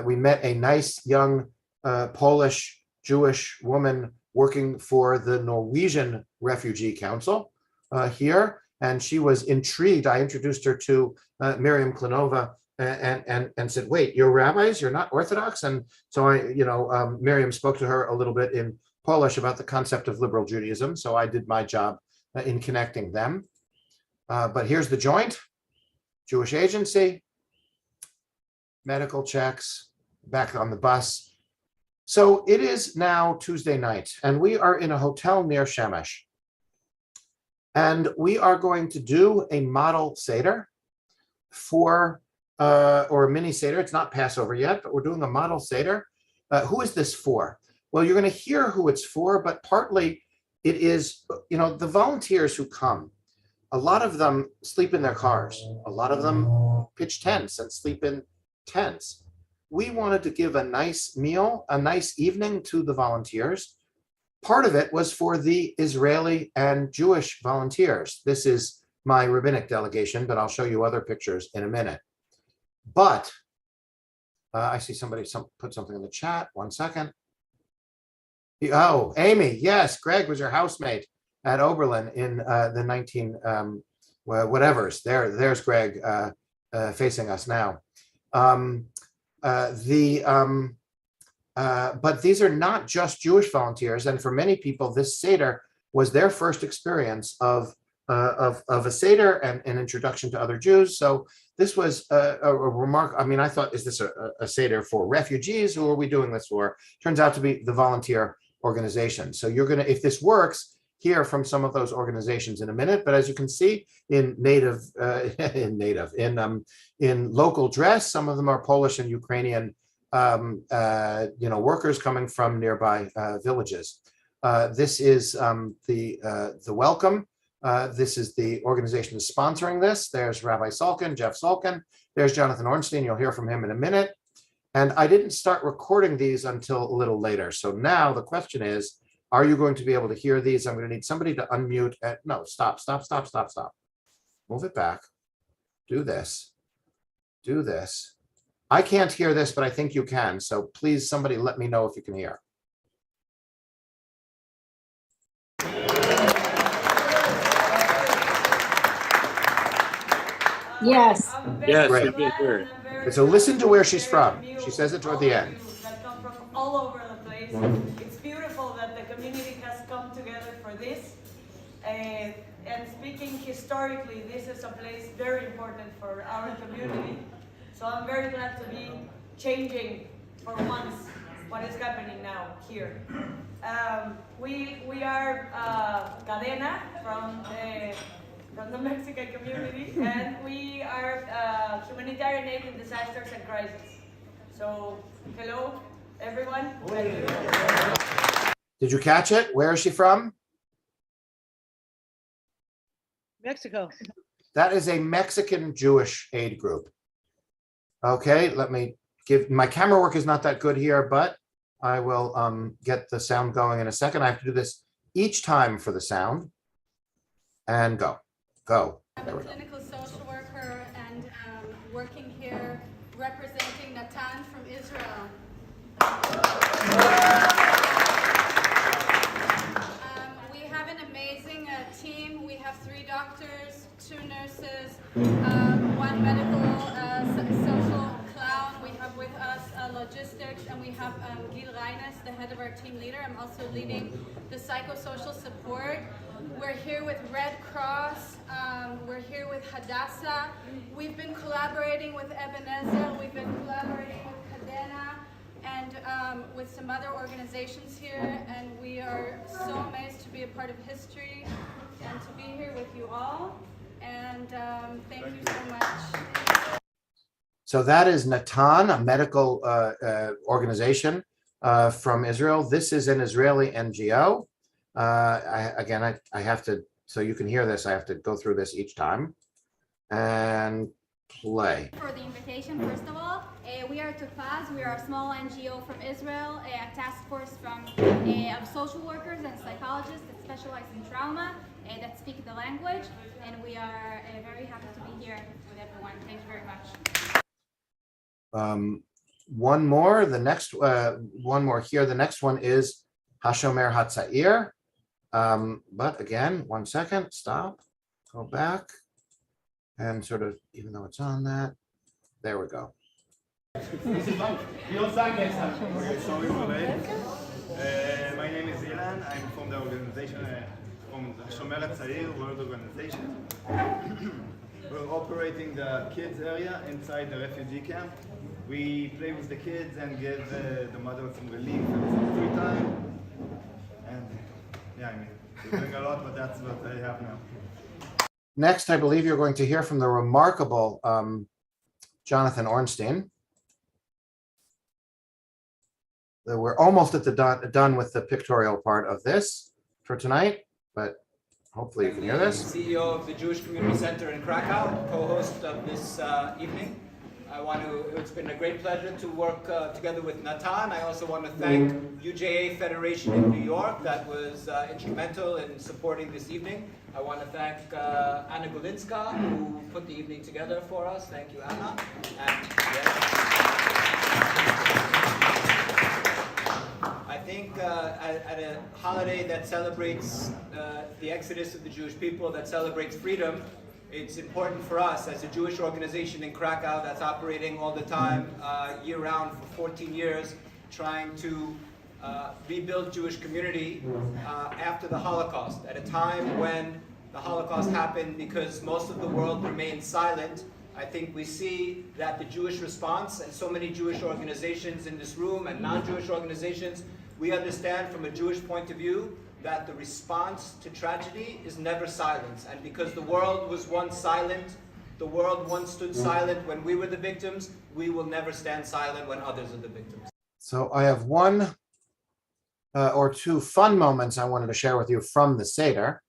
We met a nice young Polish Jewish woman working for the Norwegian Refugee Council here. And she was intrigued. I introduced her to Miriam Klinova and said, wait, you're rabbis, you're not Orthodox? And so Miriam spoke to her a little bit in Polish about the concept of liberal Judaism. So I did my job in connecting them. But here's the joint, Jewish agency, medical checks, back on the bus. So it is now Tuesday night, and we are in a hotel near Shemesh. And we are going to do a model Seder or a mini Seder. It's not Passover yet, but we're doing a model Seder. Who is this for? Well, you're going to hear who it's for, but partly it is, the volunteers who come. A lot of them sleep in their cars. A lot of them pitch tents and sleep in tents. We wanted to give a nice meal, a nice evening to the volunteers. Part of it was for the Israeli and Jewish volunteers. This is my rabbinic delegation, but I'll show you other pictures in a minute. But I see somebody put something in the chat. 1 second. Oh, Amy, yes, Greg was your housemate at Oberlin in the 19 whatevers. There's Greg facing us now. But these are not just Jewish volunteers, and for many people, this Seder was their first experience of a Seder and an introduction to other Jews. So this was a remark. I mean, I thought, is this a Seder for refugees? Who are we doing this for? Turns out to be the volunteer organization. So you're going to, if this works, hear from some of those organizations in a minute. But as you can see, in local dress, some of them are Polish and Ukrainian workers coming from nearby villages. This is the welcome. This is the organization that's sponsoring this. There's Rabbi Salkin, Jeff Salkin. There's Jonathan Ornstein. You'll hear from him in a minute. And I didn't start recording these until a little later. So now the question is, are you going to be able to hear these? I'm going to need somebody to unmute. No, stop. Move it back. Do this. Do this. I can't hear this, but I think you can. So please, somebody let me know if you can hear. Yes. Yes, Great. we can hear. So listen to where she's from. She says it toward the end. That come from all over the place. It's beautiful that the community has come together for this. And speaking historically, this is a place very important for our community. So I'm very glad to be changing for once what is happening now here. We are Cadena from the Mexican community, and we are humanitarian aid in disasters and crises. So, hello, everyone. Did you catch it? Where is she from? Mexico. That is a Mexican Jewish aid group. Okay, let me my camera work is not that good here, but I will get the sound going in a second. I have to do this each time for the sound. And go. I'm a clinical social worker and working here representing Natan from Israel. We have an amazing team. We have 3 doctors, 2 nurses, 1 medical social clown. We have with us logistics, and we have Gil Reines, the head of our team leader. I'm also leading the psychosocial support. We're here with Red Cross, we're here with Hadassah. We've been collaborating with Ebenezer, we've been collaborating with Cadena, and with some other organizations here, and we are so amazed to be a part of history and to be here with you all, and thank you so much. So that is Natan, a medical organization from Israel. This is an Israeli NGO. I have to, so you can hear this, I have to go through this each time and play. For the invitation, first of all, we are Topaz. We are a small NGO from Israel, a task force of social workers and psychologists that specialize in trauma, that speak the language, and we are very happy to be here with everyone. Thank you very much. One more, the next one more here. The next one is Hashomer Hatzair. But again, 1 second, stop, go back, and sort of, even though it's on that, there we go. My name is Ilan. I'm from the organization, from Shomer Hatzair World Organization. We're operating the kids area inside the refugee camp. We play with the kids and give the mother some relief and some free time. And yeah, I mean, we're doing a lot, but that's what I have now. Next, I believe you're going to hear from the remarkable Jonathan Ornstein. We're almost at the done with the pictorial part of this for tonight, but hopefully you can hear this. CEO of the Jewish Community Center in Krakow, co-host of this evening. It's been a great pleasure to work together with Natan. I also want to thank UJA Federation in New York that was instrumental in supporting this evening. I want to thank Anna Golinska, who put the evening together for us. Thank you, Anna. And, I think at a holiday that celebrates the exodus of the Jewish people, that celebrates freedom, it's important for us as a Jewish organization in Krakow that's operating all the time, year-round for 14 years, trying to rebuild Jewish community after the Holocaust, at a time when the Holocaust happened because most of the world remained silent. I think we see that the Jewish response, and so many Jewish organizations in this room and non-Jewish organizations, we understand from a Jewish point of view that the response to tragedy is never silence. And because the world was once silent The world once stood silent when we were the victims. We will never stand silent when others are the victims. So I have one or two fun moments I wanted to share with you from the Seder.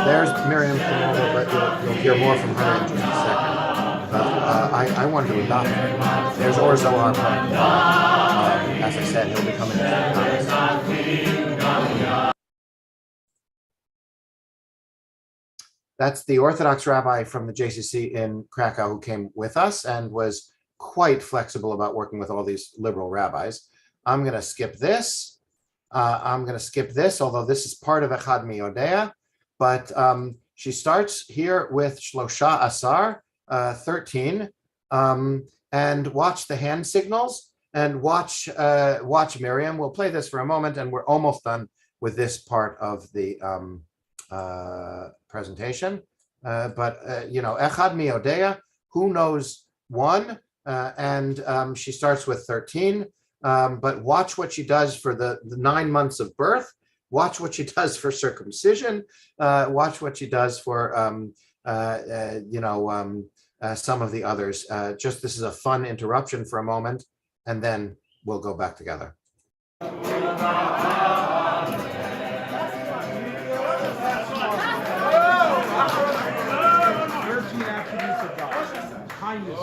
There's Miriam, but you'll hear more from her in just a second. I wanted to adopt her. There's Or Zohar. As I said, he'll be coming to St. Thomas. That's the Orthodox rabbi from the JCC in Krakow who came with us and was quite flexible about working with all these liberal rabbis. I'm going to skip this. Although this is part of Echad Miodea. But she starts here with Shlosha Asar, 13, and watch the hand signals and watch Miriam. We'll play this for a moment, and we're almost done with this part of the presentation. Echad Miodea, who knows one? And she starts with 13, but watch what she does for the 9 months of birth. Watch what she does for circumcision. Watch what she does for, some of the others. Just this is a fun interruption for a moment, and then we'll go back together. 13 attributes of God. Kindness.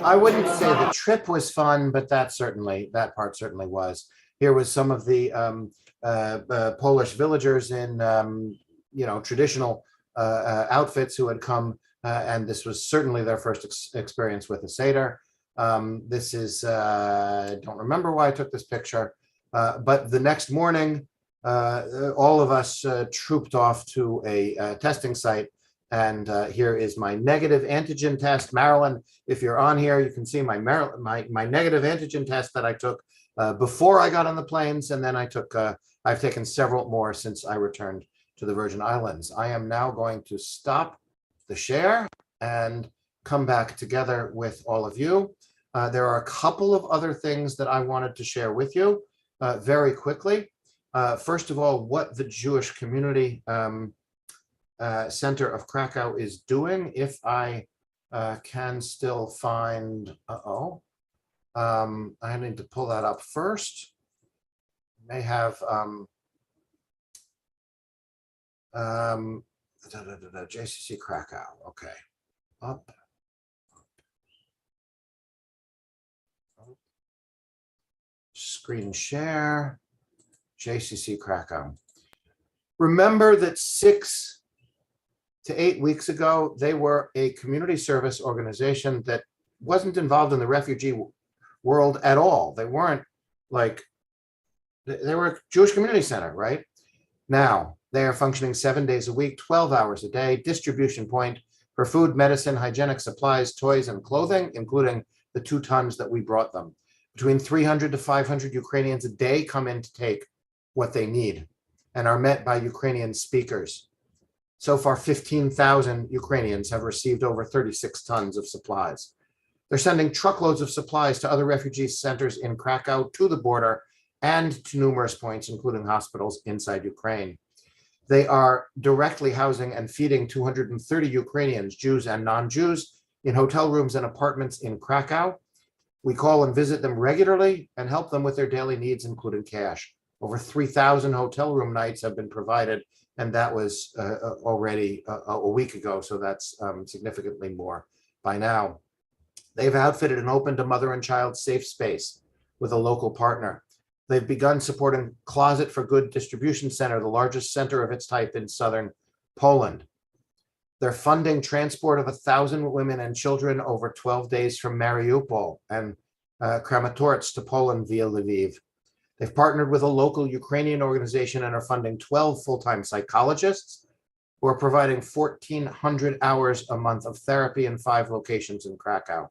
I wouldn't say the trip was fun, but that part certainly was. Here was some of the Polish villagers in traditional outfits who had come, and this was certainly their first experience with a Seder. This is I don't remember why I took this picture, but the next morning, all of us trooped off to a testing site. And here is my negative antigen test. Marilyn, if you're on here, you can see my negative antigen test that I took before I got on the planes. And then I've taken several more since I returned to the Virgin Islands. I am now going to stop the share and come back together with all of you. There are a couple of other things that I wanted to share with you very quickly. First of all, what the Jewish community Center of Krakow is doing. If I can still find, I need to pull that up first. May have JCC Krakow. Okay, up. Screen share, JCC Krakow. Remember that 6 to 8 weeks ago, they were a community service organization that wasn't involved in the refugee world at all. They weren't they were a Jewish community center, right? Now, they are functioning 7 days a week, 12 hours a day, distribution point for food, medicine, hygienic supplies, toys, and clothing, including the 2 tons that we brought them. Between 300 to 500 Ukrainians a day come in to take what they need and are met by Ukrainian speakers. So far, 15,000 Ukrainians have received over 36 tons of supplies. They're sending truckloads of supplies to other refugee centers in Krakow, to the border, and to numerous points, including hospitals inside Ukraine. They are directly housing and feeding 230 Ukrainians, Jews and non-Jews, in hotel rooms and apartments in Krakow. We call and visit them regularly and help them with their daily needs, including cash. Over 3,000 hotel room nights have been provided, and that was already a week ago, so that's significantly more by now. They've outfitted and opened a mother and child safe space with a local partner. They've begun supporting Closet for Good Distribution Center, the largest center of its type in southern Poland. They're funding transport of 1,000 women and children over 12 days from Mariupol and Kramatorsk to Poland via Lviv. They've partnered with a local Ukrainian organization and are funding 12 full-time psychologists who are providing 1,400 hours a month of therapy in 5 locations in Krakow.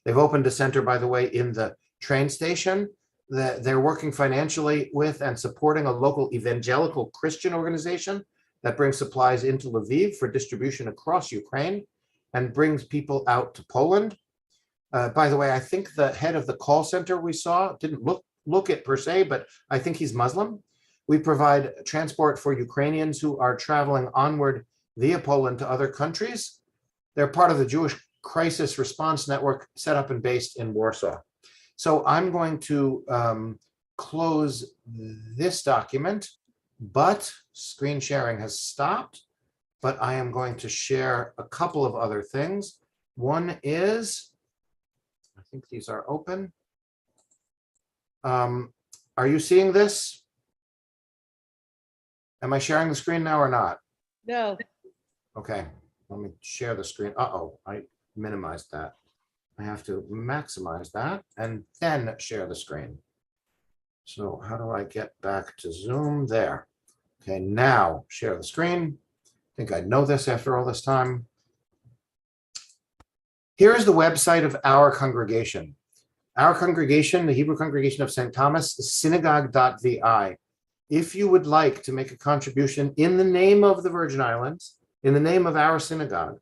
They've opened a center, by the way, in the train station. They're working financially with and supporting a local evangelical Christian organization that brings supplies into Lviv for distribution across Ukraine and brings people out to Poland. By the way, I think the head of the call center we saw didn't look it per se, but I think he's Muslim. We provide transport for Ukrainians who are traveling onward via Poland to other countries. They're part of the Jewish Crisis Response Network set up and based in Warsaw. So I'm going to close this document, but screen sharing has stopped. But I am going to share a couple of other things. One is, I think these are open. Are you seeing this? Am I sharing the screen now or not? No. Okay, let me share the screen. Uh-oh, I minimized that. I have to maximize that and then share the screen. So how do I get back to Zoom? There. Okay, now share the screen. I think I know this after all this time. Here is the website of our congregation. Our congregation, the Hebrew Congregation of St. Thomas, is synagogue.vi. If you would like to make a contribution in the name of the Virgin Islands, in the name of our synagogue,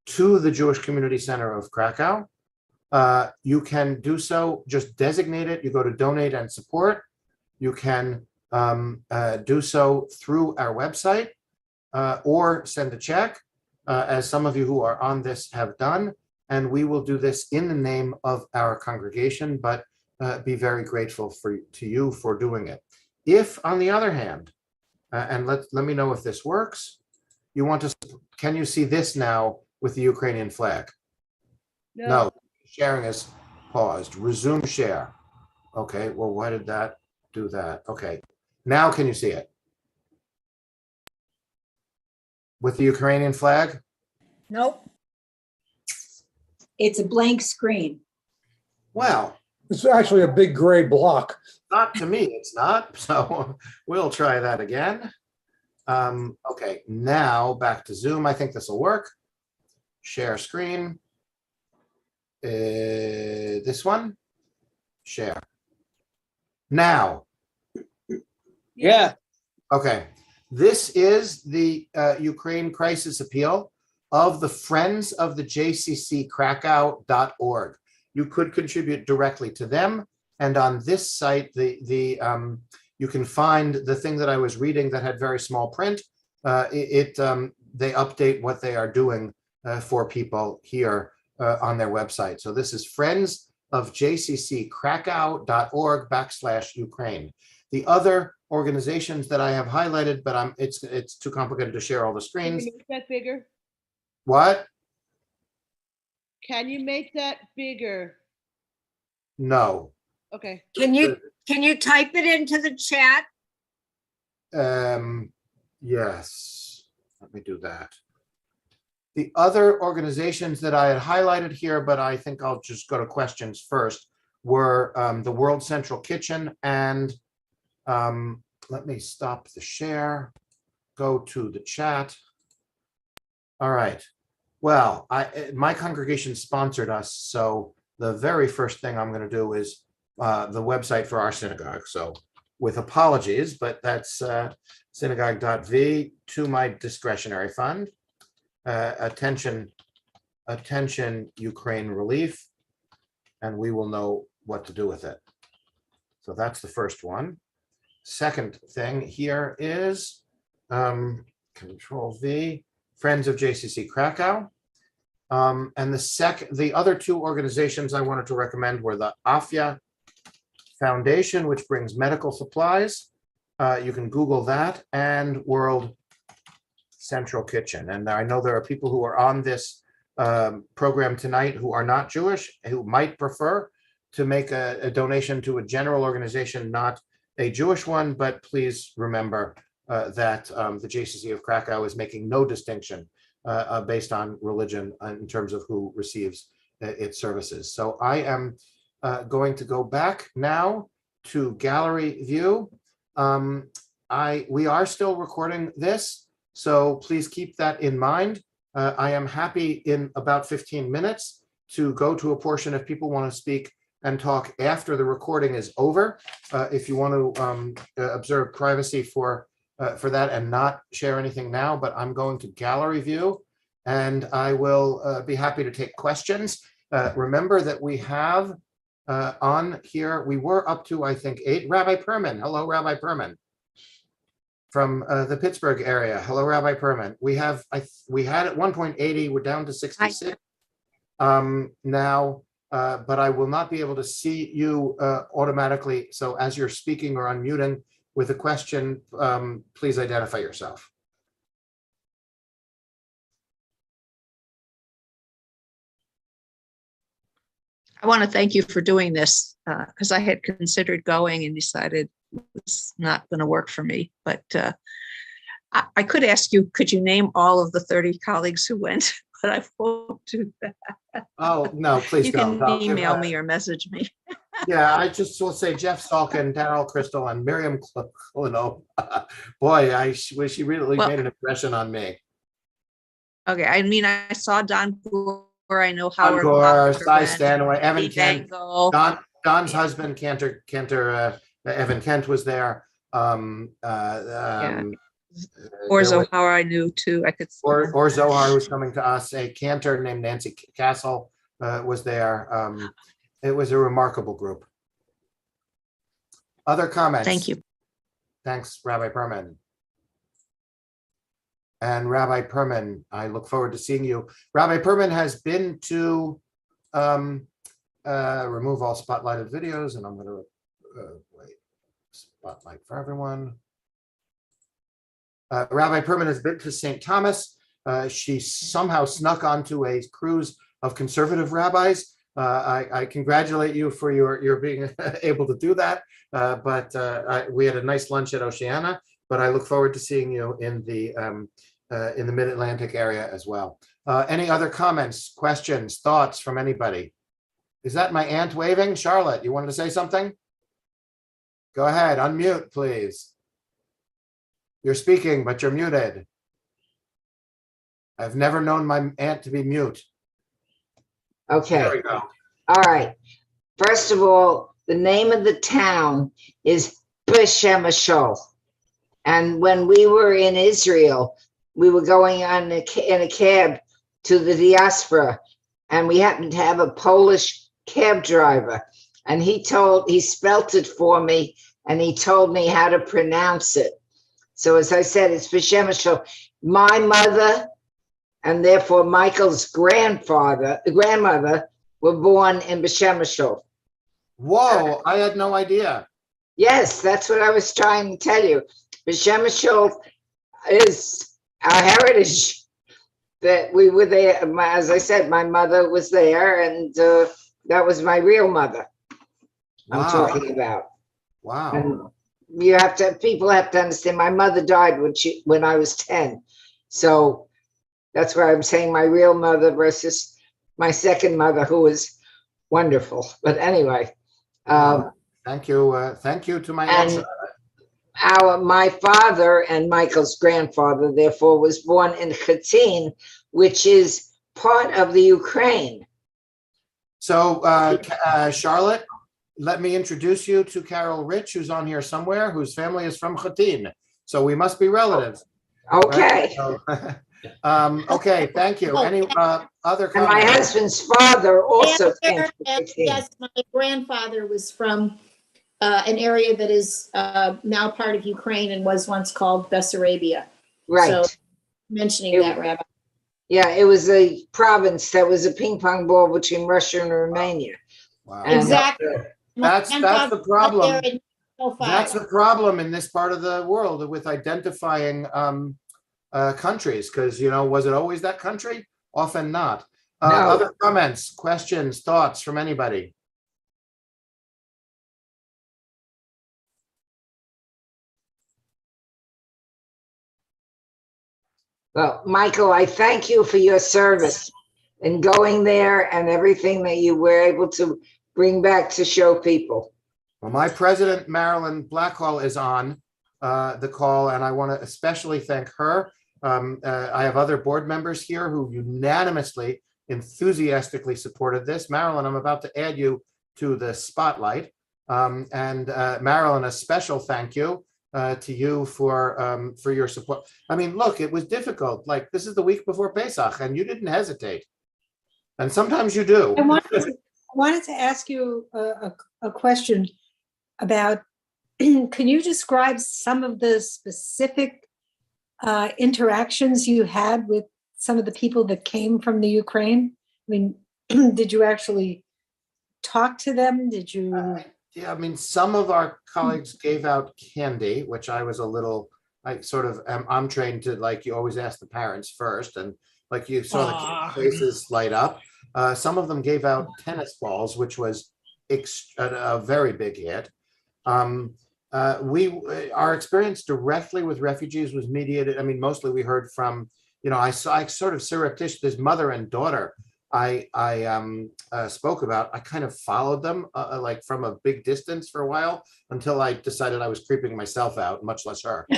to the Jewish Community Center of Krakow, you can do so. Just designate it. You go to donate and support. You can do so through our website or send a check, as some of you who are on this have done. And we will do this in the name of our congregation, but be very grateful to you for doing it. If, on the other hand, and let me know if this works, you want to, can you see this now with the Ukrainian flag? No. Sharing is paused. Resume share. Okay, well, why did that do that? Okay, now can you see it? With the Ukrainian flag? Nope. It's a blank screen. Well, it's actually a big gray block. Not to me, it's not. So we'll try that again. Okay, now back to Zoom. I think this will work. Share screen. This one. Share. Now. Yeah. Okay. This is the Ukraine Crisis Appeal of the Friends of the JCC Krakow.org. You could contribute directly to them. And on this site, you can find the thing that I was reading that had very small print. They update what they are doing for people here on their website. So this is Friends of JCC Krakow.org/Ukraine. The other organizations that I have highlighted, but it's too complicated to share all the screens. Can you make that bigger? What? Can you make that bigger? No. Okay. Can you type it into the chat? Yes. Let me do that. The other organizations that I had highlighted here, but I think I'll just go to questions first, were the World Central Kitchen and let me stop the share, go to the chat. All right. Well, my congregation sponsored us, so the very first thing I'm going to do is the website for our synagogue. So with apologies, but that's synagogue.v to my discretionary fund. Attention Ukraine relief, and we will know what to do with it. So that's the first one. Second thing here is Control V, Friends of JCC Krakow. And the other two organizations I wanted to recommend were the AFIA Foundation, which brings medical supplies. You can Google that, and World Central Kitchen. And I know there are people who are on this program tonight who are not Jewish, who might prefer to make a donation to a general organization, not a Jewish one, but please remember that the JCC of Krakow is making no distinction based on religion in terms of who receives its services. So I am going to go back now to gallery view. We are still recording this, so please keep that in mind. I am happy in about 15 minutes to go to a portion if people want to speak and talk after the recording is over. If you want to observe privacy for that and not share anything now, but I'm going to gallery view and I will be happy to take questions. Remember that we have on here, we were up to, I think, 8. Rabbi Perman. Hello, Rabbi Perman. From the Pittsburgh area. Hello, Rabbi Perman. We had at one point 80, we're down to 66 now, but I will not be able to see you automatically. So as you're speaking or unmuting with a question, please identify yourself. I want to thank you for doing this because I had considered going and decided it's not going to work for me. But I could ask you, could you name all of the 30 colleagues who went? But I won't do that. Oh, no, please you don't. You can email me or message me. Yeah, I just will say Jeff Salkin, Daryl Crystal, and Miriam Clono. Boy, she really made an impression on me. Okay, I mean, I saw Don Gore. I know Howard. Gore, Cy Stanaway, Evan Kent, Don's husband, Cantor, Evan Kent was there. Or Zohar, I knew too. I could. Or Zohar was coming to us. A cantor named Nancy Castle was there. It was a remarkable group. Other comments? Thank you. Thanks, Rabbi Perman. And Rabbi Perman, I look forward to seeing you. Rabbi Perman has been to remove all spotlighted videos, and I'm going to wait, spotlight for everyone. Rabbi Perman has been to St. Thomas. She somehow snuck onto a cruise of conservative rabbis. I congratulate you for your being able to do that. But we had a nice lunch at Oceana. But I look forward to seeing you in the Mid-Atlantic area as well. Any other comments, questions, thoughts from anybody? Is that my aunt waving? Charlotte, you wanted to say something? Go ahead, unmute, please. You're speaking, but you're muted. I've never known my aunt to be mute. Okay. There we go. All right. First of all, the name of the town is B'Shemeshol. And when we were in Israel, we were going in a cab to the diaspora, and we happened to have a Polish cab driver, and he spelt it for me, and he told me how to pronounce it. So as I said, it's B'Shemeshol. My mother, and therefore Michael's grandmother, were born in B'Shemeshol. Whoa, I had no idea. Yes, that's what I was trying to tell you. B'Shemeshol is our heritage, that we were there. As I said, my mother was there, and that was my real mother. Wow. I'm talking about. Wow. And people have to understand, my mother died when I was 10. So that's why I'm saying my real mother versus my second mother, who was wonderful. But anyway. Thank you. Thank you to my aunt. My father and Michael's grandfather, therefore, was born in Khatin, which is part of the Ukraine. So, Charlotte, let me introduce you to Carol Rich, who's on here somewhere, whose family is from Khatin. So we must be relatives. Okay. Right? So, okay, thank you. Any other comments? And my husband's father also came from Khatin. Yes, my grandfather was from an area that is now part of Ukraine and was once called Bessarabia. Right. So mentioning that, Rabbi. Yeah, it was a province that was a ping pong ball between Russia and Romania. Wow. And, Exactly. That's the problem. So That's the problem in this part of the world with identifying countries, because, you know, was it always that country? Often not. No. Other comments, questions, thoughts from anybody? Well, Michael, I thank you for your service in going there and everything that you were able to bring back to show people. Well, my president, Marilyn Blackhall, is on the call, and I want to especially thank her. I have other board members here who unanimously, enthusiastically supported this. Marilyn, I'm about to add you to the spotlight. And Marilyn, a special thank you to you for your support. I mean, look, it was difficult. Like, this is the week before Pesach, and you didn't hesitate. And sometimes you do. I wanted to ask you a question about, can you describe some of the specific interactions you had with some of the people that came from the Ukraine? I mean, did you actually talk to them? Did you? Yeah, I mean, some of our colleagues gave out candy, which I was a little, I sort of, I'm trained to, like, you always ask the parents first, and like you saw the kids' faces light up. Some of them gave out tennis balls, which was a very big hit. Our experience directly with refugees was mediated. I mean, mostly we heard from, you know, I sort of surreptitious, this mother and daughter I spoke about. I kind of followed them like from a big distance for a while until I decided I was creeping myself out, much less her.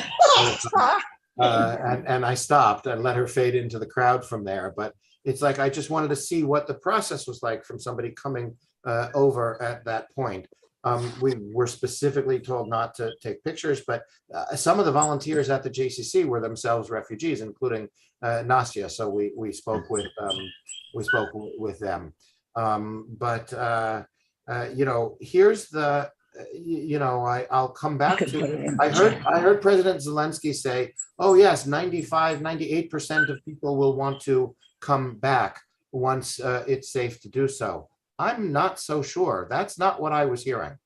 And I stopped and let her fade into the crowd from there. But it's like, I just wanted to see what the process was like from somebody coming over at that point. We were specifically told not to take pictures, but some of the volunteers at the JCC were themselves refugees, including Nastia. So we spoke with them. You know, here's the, you know, I'll come back to, I heard President Zelensky say, oh yes, 98% of people will want to come back once it's safe to do so. I'm not so sure. That's not what I was hearing.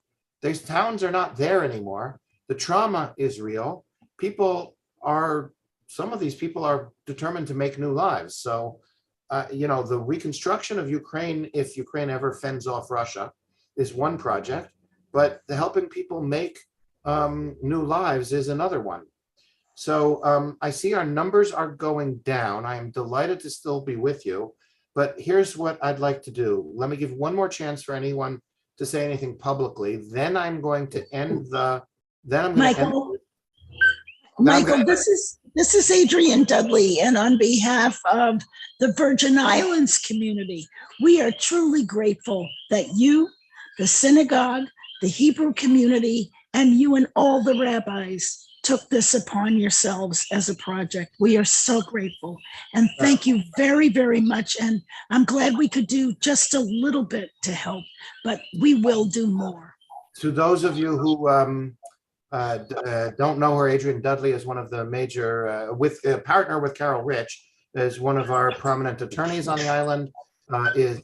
These towns are not there anymore. The trauma is real. Some of these people are determined to make new lives. So, you know, the reconstruction of Ukraine, if Ukraine ever fends off Russia, is one project, but the helping people make new lives is another one. So I see our numbers are going down. I am delighted to still be with you. But here's what I'd like to do. Let me give one more chance for anyone to say anything publicly. Then I'm going to end the, Michael, this is Adrian Dudley, and on behalf of the Virgin Islands community, we are truly grateful that you, the synagogue, the Hebrew community, and you and all the rabbis took this upon yourselves as a project. We are so grateful, and thank you very, very much. And I'm glad we could do just a little bit to help, but we will do more. To those of you who don't know her, Adrian Dudley is one of the major, partner with Carol Rich, is one of our prominent attorneys on the island, is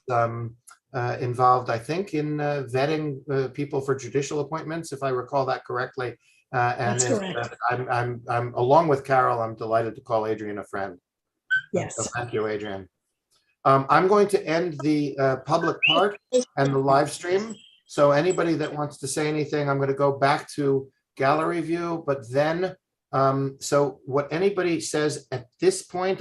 involved, I think, in vetting people for judicial appointments, if I recall that correctly. That's correct. I'm along with Carol, I'm delighted to call Adrian a friend. Yes. So thank you, Adrian. I'm going to end the public part and the live stream. So anybody that wants to say anything, I'm going to go back to gallery view, but then, so what anybody says at this point,